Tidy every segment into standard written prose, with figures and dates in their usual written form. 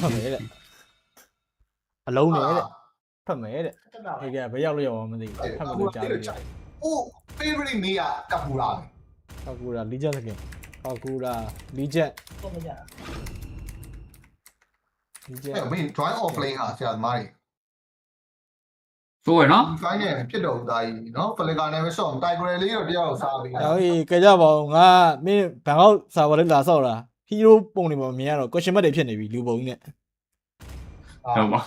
ထွက်မယ်တဲ့အလုံးနဲ့တဲ့ထွက်မယ်တဲ့ခေကဘယ်ရောက်လို့ရောက်အောင်မသိဘူးထွက်မယ်လို့ကြားလို့ โอ้ favorite မေးอ่ะကပူလာ ကောက်ကူရာလီဂျက်စကင်ကောက်ကူရာလီဂျက် တော့မကြ လီဂျက် အဲ့မင်း join off lane ဟာဆရာသမားတွေ ဆိုးရနော် join နဲ့ဖြစ်တော့ဦးသားကြီးเนาะ flicker နဲ့ပဲဆော့တိုင်ဂရယ်လေးတော့တယောက်စားပြီး ။ဟေးကြကြပါဦးငါမင်းဘန်ကောက်ဆာဗာလေးလာဆော့တာဟီးရိုးပုံတွေပေါ်မြင်ရတော့ question mark တွေဖြစ်နေပြီလူပုံကြီးနဲ့ တော့ပါ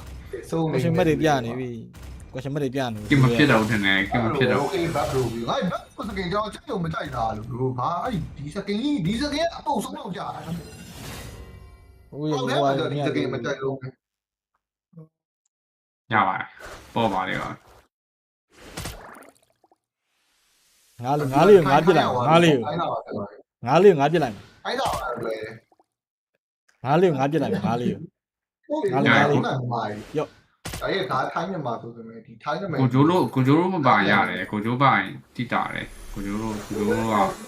ဆုံး question mark တွေပြနေပြီ question mark တွေပြနေ ကိမဖြစ်တော့ထင်တယ်ကိမဖြစ်တော့ โอเคဘတ်လို့ပြီးငါဘတ်ကိုစကင်ကြောင်းချက်ုံမကြိုက်တာလို့ဘာအဲ့ဒီစကင်ကြီးဒီစကင်အပုတ်ဆုံးတော့ကြာတာ ဟိုရ ဟုတ် ဟို ကဲ့ ဟာ ဒီစကင်မကြိုက်လို့ ရပါတယ်ပေါ်ပါလေပါ ငါလေးငါပြစ်လိုက်ငါလေးငါလေးငါပြစ်လိုက် အဲ့ဒါပဲလွယ် ငါလေးငါပြစ်လိုက်ငါလေး ဟုတ်ငါလေးမိုင်းရော့အဲ့ဒါထိုင်းမြန်မာဆိုပေမဲ့ဒီထိုင်းမြန်မာ ကိုဂျိုးတို့မပါရတယ်ကိုဂျိုးပါရင်တိတာတယ်ကိုဂျိုးတို့က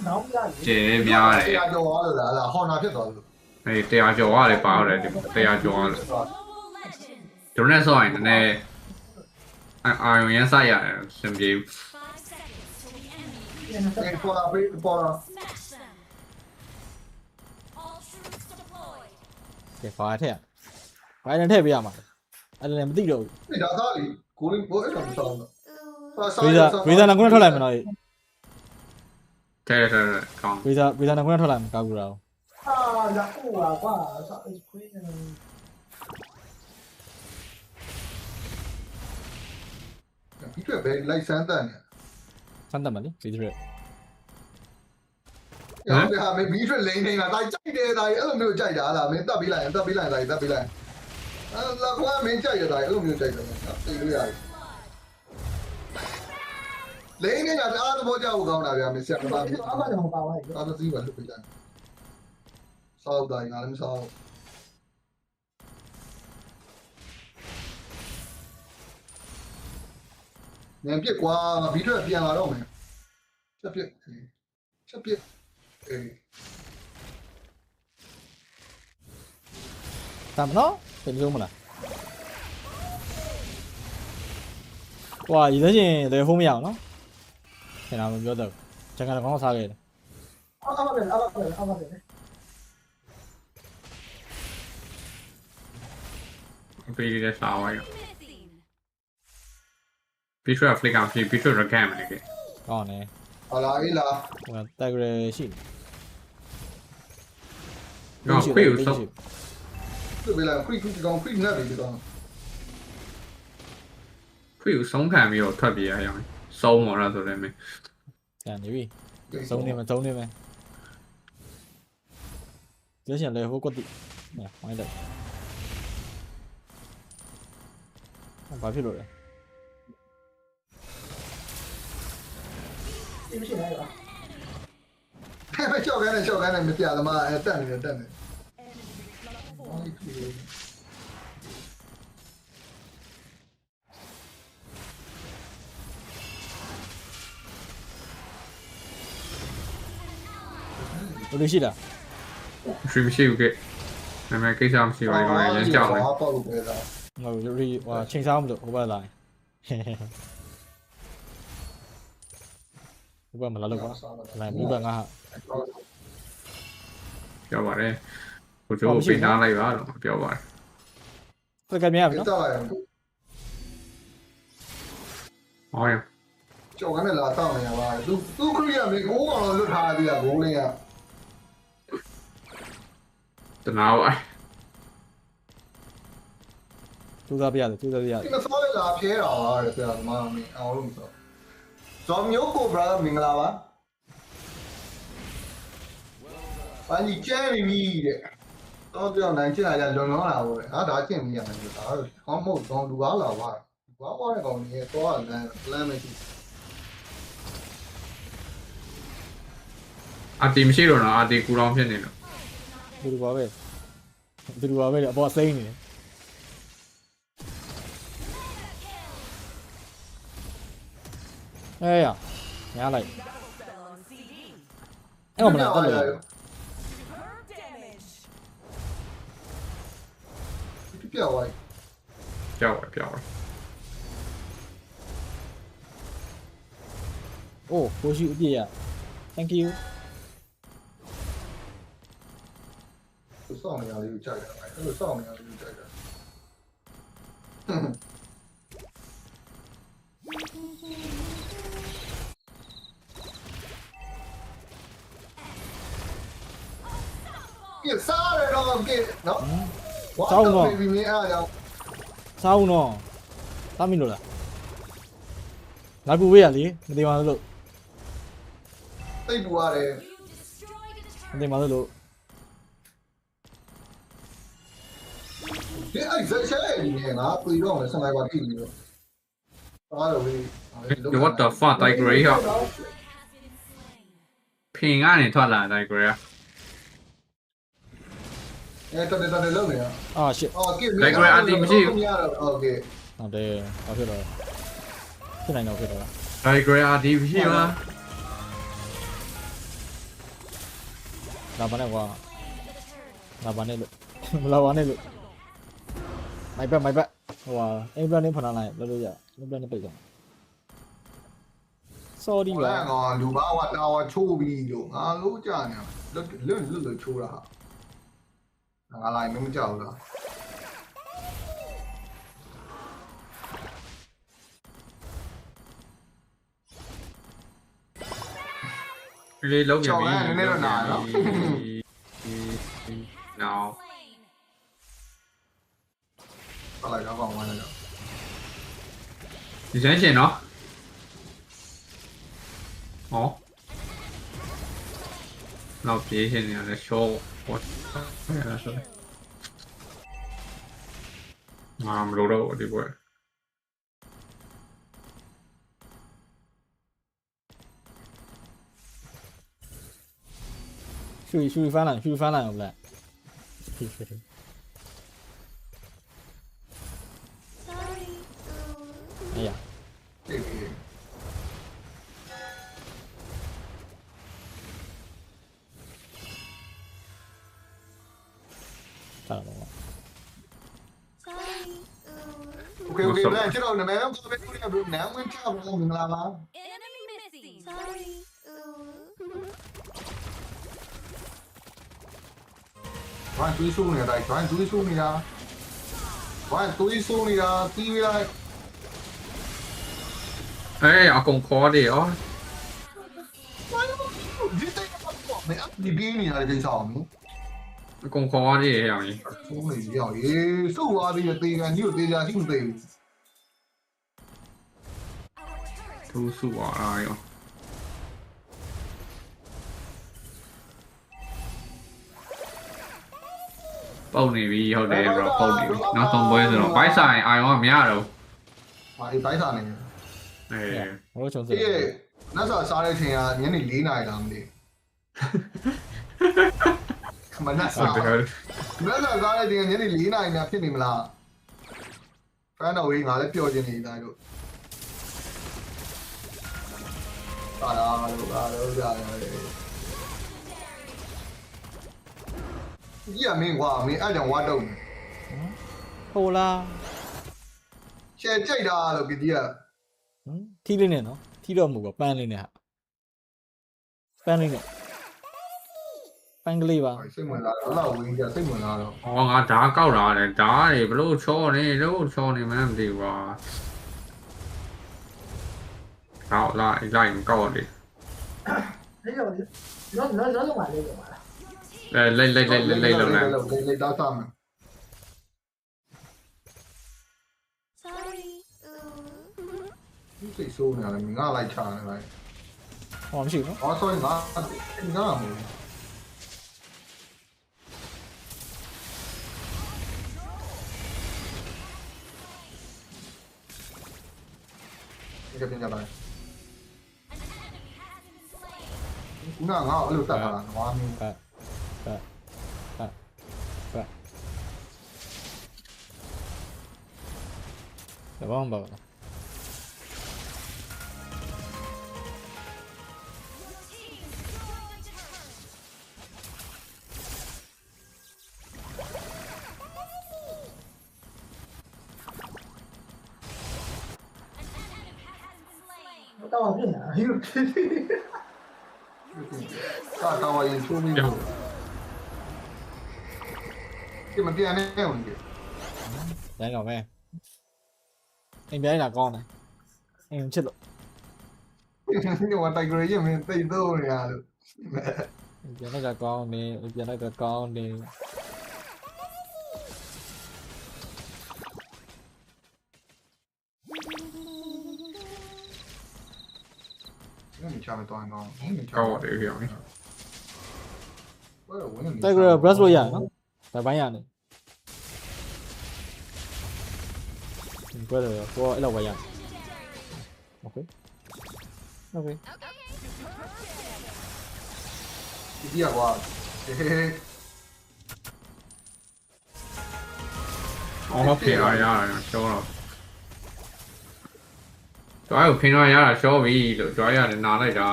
နောက်ပြရ ကျဲများတယ် တရားကျော်သွားလို့လားဟော်နာဖြစ်သွားလို့ အေးတရားကျော်ရတယ်ပါရတယ်တရားကျော်ရတယ်ဒိုနဲ့ဆိုရင်လည်းအာရုံရမ်းဆိုင်ရတယ်စင်ပြေ အဲ့ပေါ်လာပေးပေါ်လာ ကဲဘာထက်ဘာနဲ့ထည့်ပေးရမှာအဲ့ဒါလည်းမသိတော့ဘူး ဒီဒါသားလေးကိုရင်းဘောအဲ့လိုဆောင်းတော့ ဝေဇာနကုန်းထွက်လိုက်မယ်နော် တဲ့ကောင်း ဝေဇာနကုန်းထွက်လိုက်မယ်ကောက်ကူရာ အာလာဟိုပါကွာဆောက်ခွေးနေ ဒီတွေ့ပဲလိုက်စမ်းတန်နေ စမ်းတက်မယ်လေဒီလို ဟုတ်ကဲ့ဟာမင်းဘီထရလိန်နေတာဒါကြိုက်တယ်ဒါအဲ့လိုမျိုးကြိုက်တာလားမင်းတက်ပြီးလိုက်တက်ပြီးလိုက်ဒါတက်ပြီးလိုက်အဲ့လာကွာမင်းကြိုက်တယ်ဒါအဲ့လိုမျိုးကြိုက်တယ်သိလို့ရတယ်လိန်နေတာအားသဘောကျဖို့ကောင်းတာဗျာမင်းဆက်ပါပြီ အားမလည်းမပါဘူး အားသစီးပါလို့ပြလိုက်စောက်တိုင်းငါလည်းမစောက်နင်ပြစ်ကွာဘီထရပြန်လာတော့မယ်ချက်ပြစ်ချက်ပြစ်အေး တမ်းမနော်ပြန်ဆုံးမလားဟွာရည်သားချင်းလေဖုန်းမရအောင်နော်ခင်ဗျာမပြောတော့ဂျန်ကန်ကောင်းစားခဲ့တယ် အားမလည်း ပေးရတဲ့စာဝိုင်းဘီထရဖလစ်ကောင်ဘီထရရကမ်နေကေ ကောင်းတယ် ဟာလာအေးလာ ဟိုတက်ဂရရှိတယ် တော့ခွေးကိုစုံ ပြစ်ပေးလိုက်ခွိကောင်ခွိနဲ့ပြီကောင် ခွေးကိုဆုံးခံပြီးတော့ထွက်ပြေးရအောင်စုံမော်ရဆိုလည်းမင်း ကျန်နေပြီသုံးနေမယ်ကျရှင်လေဟိုကွတ်တိဝိုင်းလိုက်ဘာဖြစ်လို့လဲ ဒီမရှိနိုင်ပါ ဟဲ့ချောက်ခိုင်းနေမပြသမားအဲ့တက်နေတက်နေဘယ်လိုရှိလား ရှိမရှိဘူးကေနာမည်ကိစ္စမရှိပါဘူးရမ်းကြောက်တယ် ပေါ့လို့ပဲလား ဟိုရီဟိုချိန်စားမလို့ဟိုဘက်လာဟိုဘက်မလာလို့ကွာလာဘူးဘက်ငါဟာ ပြောပါတယ်ကိုချိုးပေးထားလိုက်ပါတော့ပြောပါတယ် စကမြရပြီနော် တက်လာရင် ဟောရ ကြောက်ခိုင်းနေလာတောင်းနေရပါသူခရီးရမေကိုကောင်လွတ်ထားသေးတာဘိုးလေးက တနာပါ သူသားပြရတယ် ဒီမစောရလာဖြဲတာပါတဲ့ဆရာသမားမင်းအောင်လို့မစောဇော်မျိုးကို brother မင်္ဂလာပါပန်းကြီးကျဲပြီတဲ့တော့ပြောင်းနိုင်ချင်လာကြလွန်လွန်လာပေါ့ဟာဒါကျင့်မိရတယ်ဒါတော့ဟောမဟုတ်တော့လူကားလာပါဘာပါတဲ့ကောင်ကြီးတော့လမ်း plan မရှိ အတီမရှိတော့နော်အတီကူတောင်ဖြစ်နေလို့ ဒီလိုပါပဲအပေါ်စိမ့်နေတယ်အေးရညာလိုက်အဲ့မလားတက်လို့ ပြောက်သွား ပြောက်ပြောက် โอ้ကိုရှိအပြည့်ရ thank you စောင့်နေရလေးကိုကြိုက်တာအဲ့လိုစောင့်နေရလေးကိုကြိုက်တာပြစားရတော့ကဲနော်ပြီးမင်းအားကြောင့် စားဦးနော်စားမိလို့လားငါကူဝေးရလေမသိပါဘူးလို့ သိပူရတယ် မသိပါဘူးလို့ ဒီအဲ့ဇက်ချက်နေငါပြီးတော့ဆန်လိုက်ပါကြည့်ပြီးတော့အားတော့ဝေး What the fuck တိုက်ဂရေဟာဖင်ကနေထွက်လာတိုက်ဂရေဟာ အဲ့တော်တော်လုံးနေရ အာ shit အော်ကဲ တိုက်ဂရေအတီမရှိဘူး โอเค ဟုတ်တယ်ဘာဖြစ်တော့ဖြစ်နိုင်တော့ဖြစ်တော့ တိုက်ဂရေအတီမရှိပါ လာပါနဲ့ကွာလာပါနဲ့လို့မလာပါနဲ့လို့မိုက်ဘက်ဟိုဟာအိမ်ပလန်နဲ့ဖနာလိုက်လို့ရအိမ်ပလန်နဲ့ပိတ်ကြ sorry ဒီ ပါ ကလူဘာဝတာဝချိုးပြီးလို့ငါလို့ကြာနေလွတ်ချိုးတာဟာငါလိုက်မကြောက်လား လေးလုံးပြန်ပြီ now ဆက်လိုက်တော့ကောင်းသွားတယ် ဒီစမ်းရှင်နော်ဟောနောက်ပြေးရှင်နေရတယ် show what အဲ့ဒါဆိုငါမလို့တော့ဒီပွဲ ရွှေ翻လိုက်အောင်လား哎呀， သိပြီ 咋了？ โอเคပြန်ချတော့နာမည်တော့ပြောပြလို့ရတယ်နာမည်ချဖို့မင်္ဂလာပါ Enemy missing. Sorry. ဘာတွေးဆိုးနေတိုင်းဘာတွေးဆိုးနေတာဘာတွေးဆိုးနေတာတီးပြလိုက် အေးအကုန်ခေါ်တယ်ဩ ဒီတိတ်ကတော့မင်းဒီပြင်းနေရတဲ့ကိစ္စအောင်နော် အကုန်ခေါ်တယ်ဟဲ့အောင်ကြီး ဆိုးနေကြောက်ရေးစုသွားပြီးတေကန်ကြီးကိုတေချာရှိမသိဘူး သူစုပါအားရောပေါက်နေပြီဟုတ်တယ်ဘရောပေါက်နေပြီနောက်ဆုံးပွဲဆိုတော့ဘိုက်ဆိုင်အာရုံကမရတော့ ဟာဒီတိုင်းစားနေ အေး 我说穷死 ဒီ 了。 နတ်စာစားတဲ့ချိန်ကညနေ4 နာရီလားမသိမနက် ဟုတ် စာ တယ် နတ်စာစားတဲ့ချိန်ကညနေ4 နာရီများဖြစ်နေမလားဖန်တော်ကြီးငါလည်းပျော်ခြင်းနေတိုင်းတို့ပါလာလို့ရတယ်ကြီးရမင်းကွာမင်းအဲ့ကြောင့်ဝါတော့ 好啦， ရှယ်ကြိတ်တာလို့ပြည်ကြီးက 踢了呢喏，踢到某个搬了呢哈，搬了呢，搬个嘞吧。 စိတ်ဝင်လာတော့လောက်ဝင်းကြစိတ်ဝင်လာတော့ ဟောငါဓာတ်ကောက်လာတယ်ဓာတ်တွေဘလို့ချောနေလို့ချောနေမှန်းမသိဘူးကွာကောက်လာလိုက်ကောက်တယ် 那种，那种嘛，那种嘛。 လိုက်လုံးလိုက် လေးတော့စားမယ် Sorry. စိတ်ဆိုးနေတယ်ငါလိုက်ချနေလိုက် 我们去喏， အော်ဆိုရင်ငါမလို့ဒီကပြင်ကြပါခုနငါအဲ့လိုတက်လာတာငါမျိုး 来帮我吧。 ဟ တော့ပြင်နေတာဟို ကာဝါရင်ချိုးမိလို့ဒီမပြန်နဲ့ဝင်ကြ ရိုင်းတော့မဲအိမ်ပြိုင်းတာကောင်းတယ်အိမ်ချစ်လို့ ဒီဝတိုက်ကြရမင်းသိတော့နေရလို့ ပြန်လိုက်ကကောင်းနေပြန်လိုက်ကကောင်းနေ 你下面端高，你 ကောက်ရတယ်ပြောင်း တိုက်ကြရ brush လို့ရနော်ဒါပိုင်းရတယ်ဘယ်လိုတော့အဲ့လိုပဲရโอเคโอเค ဒီကွာဟေး အော်ဖေးရရတယ်ရှောတော့ကျွားကိုဖင်တော့ရတာရှောပြီလို့ကျွားရတယ်နာလိုက်တာ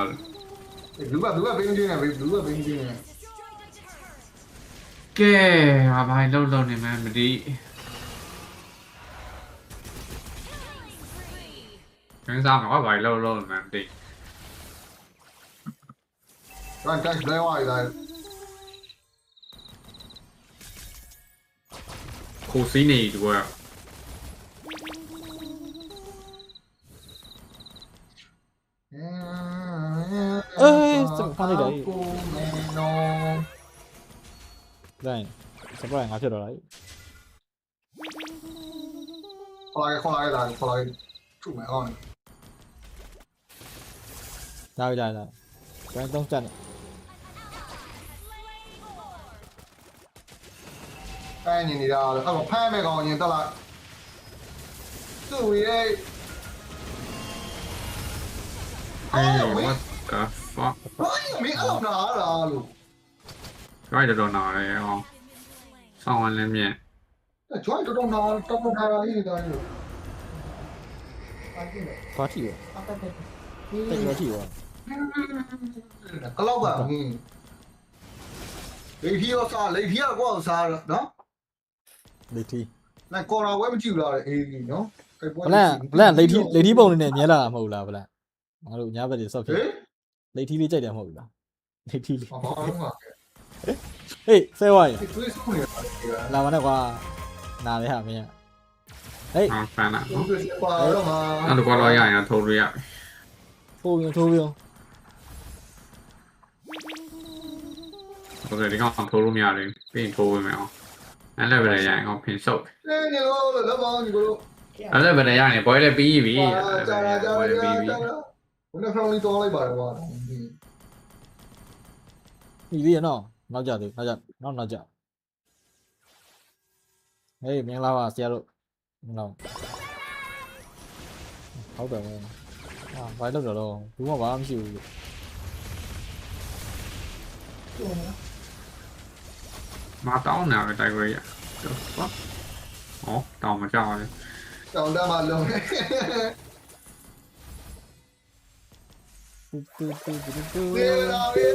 လူကဘင်းချင်းနေလူကဘင်းချင်းနေ ကဲဘာလုံးနေမှမသိခင်းစားမှာဘာလုံးမှမသိ Run dash play wide though. ခိုစီးနေတူက ဒါရင်စပရိုင်ငါဖြစ်တော့လိုက် ခေါ်လိုက်ထုမယ်အောင် ဒါပဲဒါဘယ်တော့တက်နေ အဲ့နေနေတာအဲ့တော့ဖမ်းမယ်ကောင်ရင်တက်လိုက်သူ့ရဲ့ what the fuck ဘာမင်းအောင်နာလားလို့ ကျွားတော်နာရဲအောင်ဆောင်းဝမ်းလည်းမြင့် ကျွိုင်းတော်နာတော်ထားလေးနေတာလို့ ဘာတီရော အတက်တက် တက်ကြတီရော ကလောက်ကဟင်းလေထီရောစားလေထီကွာစားနော် လေတီ လိုက်ကော်ရာဝဲမကြည့်ဘူးလားအေးနော် ဘလန်လေတီပုံနေနဲ့မြဲလာတာမဟုတ်လားဘလန်ငါတို့ညဘက်တွေဆော့ဖြစ်လေတီလေးကြိုက်တယ်မဟုတ်ဘူးလားလေတီလေး ဟောမှာ ဟေးဆဲဝါရ တွေးစုနေတာ လာမနဲ့ကွာနားလေဟာမင်းဟေး ဖန်လာ တွေးပါတော့မှာ အဲ့လိုကတော့ရရင်ထိုးလို့ရ ထိုးပြီးထိုးပြီး โอเคဒီကောင်ထိုးလို့မရတယ်ပြင်ထိုးဝင်မယ်အောင်အဲ့လည်းပဲရရင်ကောင်ဖင်ဆုပ် နေလို့လည်းဘောင်းဒီကို အဲ့လည်းပဲရရင်ဘွဲလည်းပြီးပြီ ကြာဘယ်နဲ့ဖရောင်းလေးတောင်းလိုက်ပါတော့ ပြီပြီနော်နောက်ကြသေးနောက်ကြဟေးမင်္ဂလာပါဆရာတို့မင်္ဂလာဟုတ်တယ်ဟာဘာလို့တော့ဘူးမဘာမှမရှိဘူး မတောင်းနေတယ်တိုက်ခွေးရဟောတောင်းမကြောက်ဘူး တောင်းတမလုံး တူ နေလာပြီ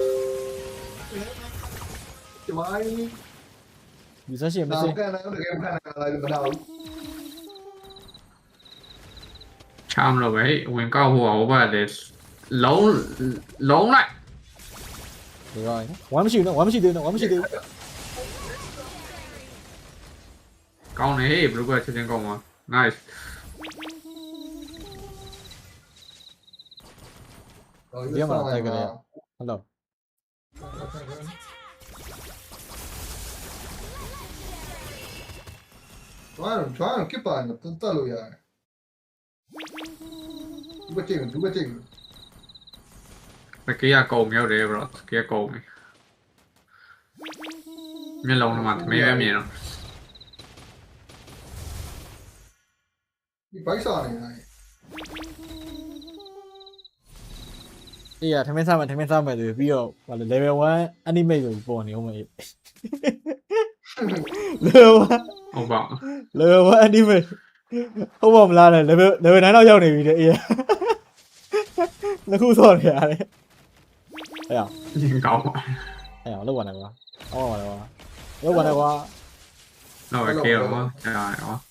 ဒီမိုင်း ဒီဆက်ရှိမ နောက် စ ကန်တော့တကယ်ဖန်လာတယ်မနာဘူး ချမ်းလို့ပဲဝင်ကောက်ဖို့ဟိုဘက်လေလုံးလိုက် ဒီရောဝမ်းမရှိဘူးနော်ဝမ်းမရှိသေးဘူးနော်ဝမ်းမရှိသေးဘူး ကောင်းနေဘလူးကချက်ချင်းကောင်းပါ nice ဒီမှာတိုက်ကြတယ်ဟယ်လို ကျွမ်းကစ်ပါနဲ့တက်လို့ရတယ်ဒီဘက်ကျင်း တကယ်ကကုန်ရောက်တယ် bro တကယ်ကုန်ပြီမျက်လုံးထဲမှာသမီးပဲမြင်တော့ ဒီဘိုက်စားနေတယ် အေးရထမင်းစားမယ်ဆိုပြီးတော့ဟို level 1 animate ကိုပေါ်နေအောင်မေး level ဟုတ်ပါ level 1 animate ဟုတ်ပါမလားလဲ level 9တော့ရောက်နေပြီတဲ့အေးနှစ်ခုဆော့နေရတယ်အေး ရင်ကောင်းပါ အေးလောက်ပါနဲ့ကွာလောက်ပါနဲ့ကွာလောက်ပါနဲ့ကွာ တော့ပဲကေတော့ကြာရအောင် ဟ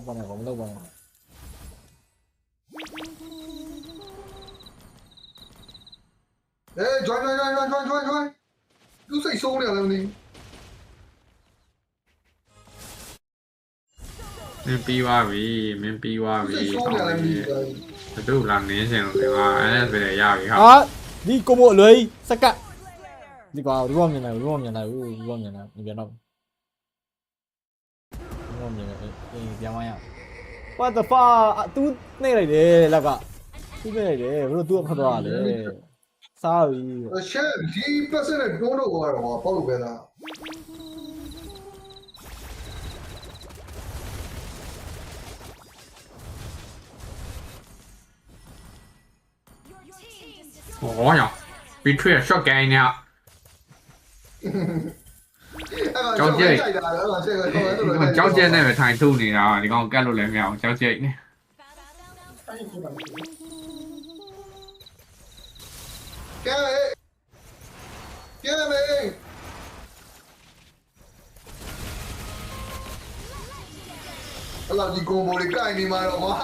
ဘာနဲ့ကောမလုပ်ပါနဲ့ join သူစိတ်ဆိုးနေတယ်မသိ မင်းပြီးသွားပြီမင်းပြီးသွား ဘူး ပြီ စိတ်ဆိုးနေတယ်မသိ ဘသူလာနင်းစင်လို့ဒီမှာအဲ့ဒါပဲရပြီဟာ ဟာဒီကိုမို့အလွယ်စကတ်ဒီကွာဒီဘောမြင်လိုက်ဒီဘောမြင်လိုက်ဦးဒီဘောမြင်လိုက်ပြန်တော့ဒီဘောမြင်လိုက်အေးပြန်မရ What the fuck သူနှိမ့်လိုက်တယ်လက်ကသူနှိမ့်လိုက်တယ်ဘလို့သူ့ဖတ်သွားတယ်စားပြီ ရှက်ဒီပတ်စံနဲ့တွန်းတော့ကတော့ပေါ့လို့ပဲလား ဟောရောပြီးထွေး shot gain เนี่ย ကြောက်ကြိတ်တာလည်းရှက်ကတော့ ကြောက်ကျက်နဲ့ပဲထိုင်ထုတ်နေတာဒီကောင်ကတ်လို့လည်းမရအောင်ကြောက်ကျက်နေ အဲ့ဒီကတော့ ကဲမေအဲ့တော့ဒီကွန်ဘိုလေးကိုင်နေမှာတော့ကွာ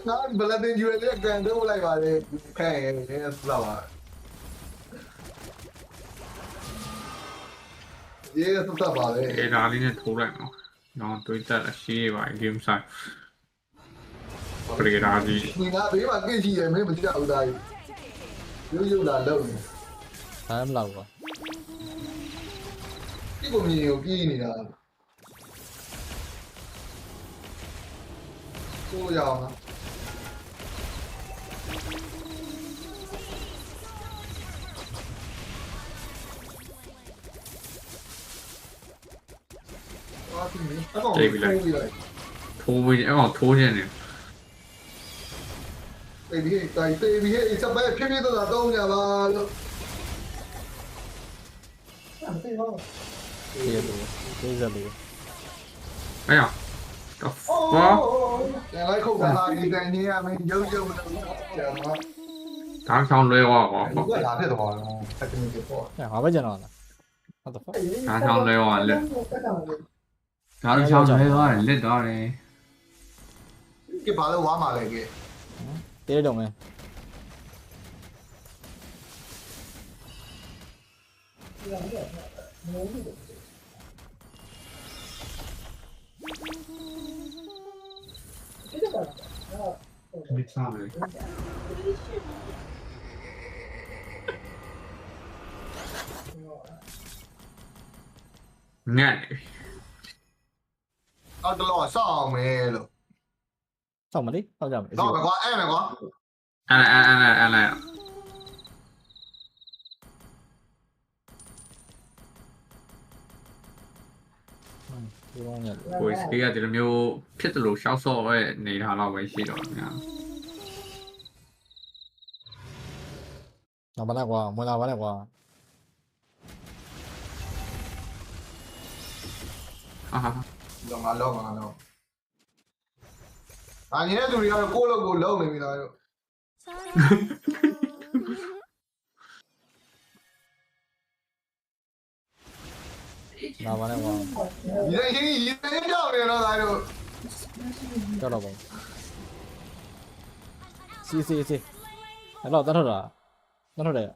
ငါဘလက်တင်ယူရတဲ့ကန်တော့လိုက်ပါလေခဲရဲစလာပါရေစပ်ပါလေ အေးဒါလေးနဲ့ထိုးလိုက်အောင်တော့တွေးတက်အရှိပါ game side ပရိဒါကြီး ဒီငါဘေးမှာကိရှိရမင်းမကြောက်ဘူးသားကြီးရုပ်လာလုံးနေ ဒါမှမလောက်ကွာ ဒီကိုမြင်ကိုပြေးနေတာကိုရအောင်လားအာဒီမင်းအကောင်ပြေးလိုက် ထိုးပြီးအဲ့ကောင်ထိုးခြင်းနေ Baby, baby, it's a bad period of the dawn. အဲ့ဒီတော့ ပြေးလို့ပြေးစက်လို့ အဲ့ရောတော့ဘာ And I hope that you can hear me. Yo, ဒါချောင်းလွဲသွားကော you got that. I can make it for. ငါပဲကျွန်တော်လား What the fuck ဒါချောင်းလွဲသွားလက် တက်တာလေ ဒါချောင်းလွဲသွားတယ်လက်သွားတယ် Get by the one, my leg. ပြေးတော့မယ် တက်တာ ဒီစားမယ်ငတ် Out the law, song, man. စောက်မလေးစောက်ကြမယ် No, but what? And what? အဲ့ဒီဘောမြင်လို့ ကိုယ်စပီးကဒီလိုမျိုးဖြစ်တယ်လို့ရှောက်ဆော့ပဲနေတာတော့ပဲရှိတော့ညာ ငါဘာနဲ့ကွာမွန်လာဘာနဲ့ကွာ ဟာဟာ No, my love, my love. I need to be a cool go low, maybe. Sorry. ငါဘာနဲ့ကွာ You ain't down there, no, I don't. ကြောက်တော့ပါစီစီစီအဲ့တော့တတ်ထွက်တာတတ်ထွက်တယ်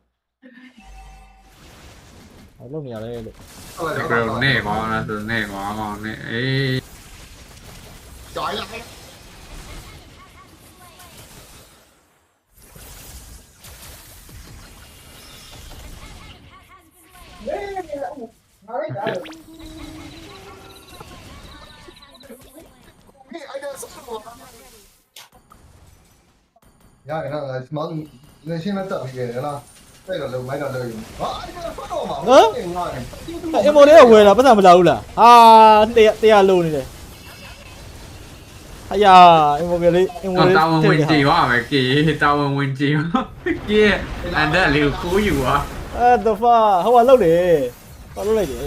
အဲ့လိုနေရတယ်လို့ ဒီလိုနေကောင်းလားဆိုနေကောင်းကောင်းနေအေး Trời ơi. Dạ, cái này món nên xin nó tập gì vậy đó. Đây là lồng máy là lời. Ai mà phát đồ mà. Ơ? အင်မိုလေးကဝယ်လာပတ်စံမလာဘူးလားဟာတရားလုံးနေတယ်ဟာယာအင်မိုလေးအင်မို တော့ လေး တာဝန်ဝင်ကြည့်ပါမယ်ကေတာဝန်ဝင်ကြည့်ပါကေအန်ဒါလေးကိုယူပါ အဲ့တော့ဖာဟိုကလောက်လေဟောလောက်လိုက်တယ်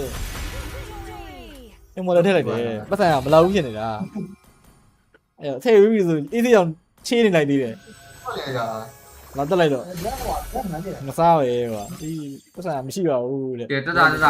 အင်မိုလေးထည့်လိုက်တယ်ပတ်စံကမလာဘူးဖြစ်နေတာအဲ့ထည့်ပြီးပြီဆိုအေးသေးအောင်ချေးနေလိုက်သေးတယ် Thôi vậy à. လာတက်လိုက်တော့ ဒါကဘာမှမဖြစ် မစားပဲကွာဒီပတ်စံမရှိပါဘူးတဲ့ ကဲတတ